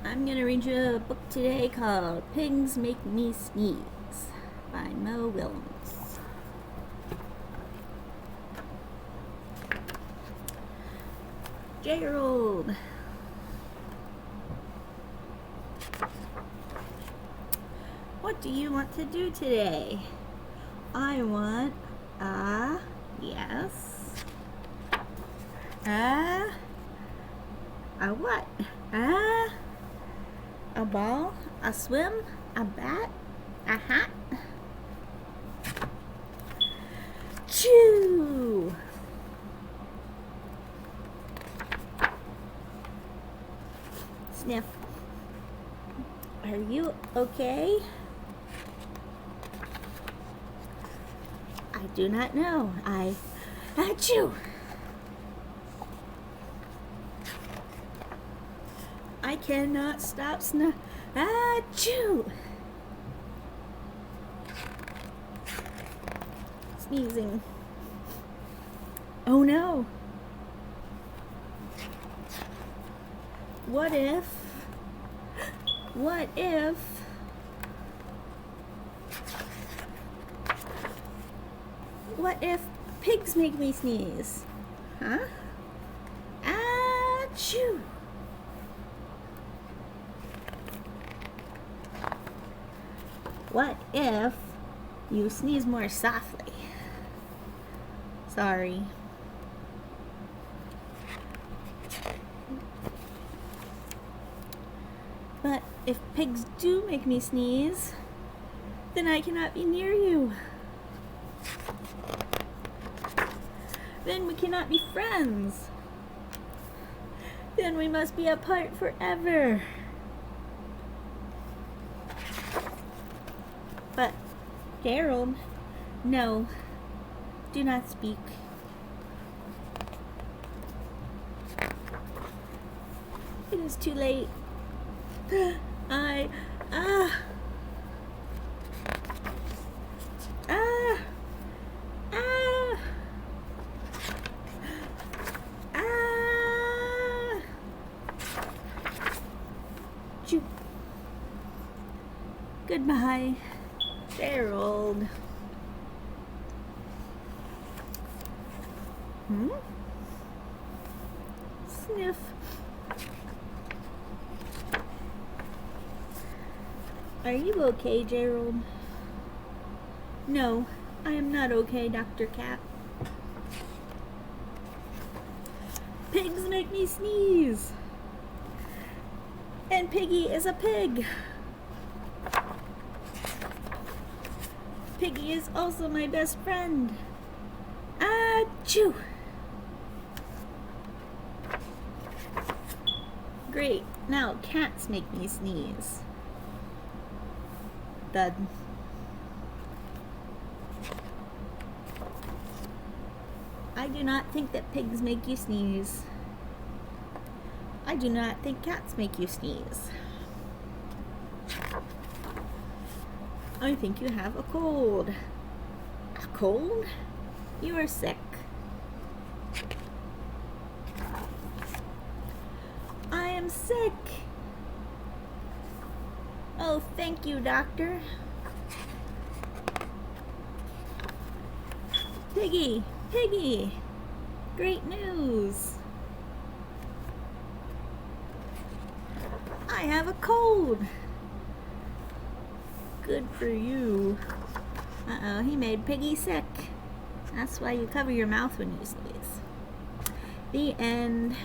I'm gonna read you a book today called Pigs Make Me Sneeze by Mo Willems. Gerald. What do you want to do today? I want yes. A what? A ball, a swim, a bat, a hat. Chew! Sniff. Are you okay? I do not know. Achoo! I cannot stop Achoo! Sneezing. Oh no! What if pigs make me sneeze? Huh? Achoo! What if you sneeze more softly? Sorry. But if pigs do make me sneeze, then I cannot be near you. Then we cannot be friends. Then we must be apart forever. But, Gerald, no, do not speak. It is too late. Choo. Goodbye, Gerald. Sniff. Are you okay, Gerald? No, I am not okay, Dr. Cat. Pigs make me sneeze. And Piggy is a pig. Piggy is also my best friend. Achoo! Great, now cats make me sneeze. Thud. I do not think that pigs make you sneeze. I do not think cats make you sneeze. I think you have a cold. A cold? You are sick. I am sick. Oh, thank you, doctor. Piggy, Piggy, great news. I have a cold. Good for you. Uh-oh, he made Piggy sick. That's why you cover your mouth when you sneeze. The end.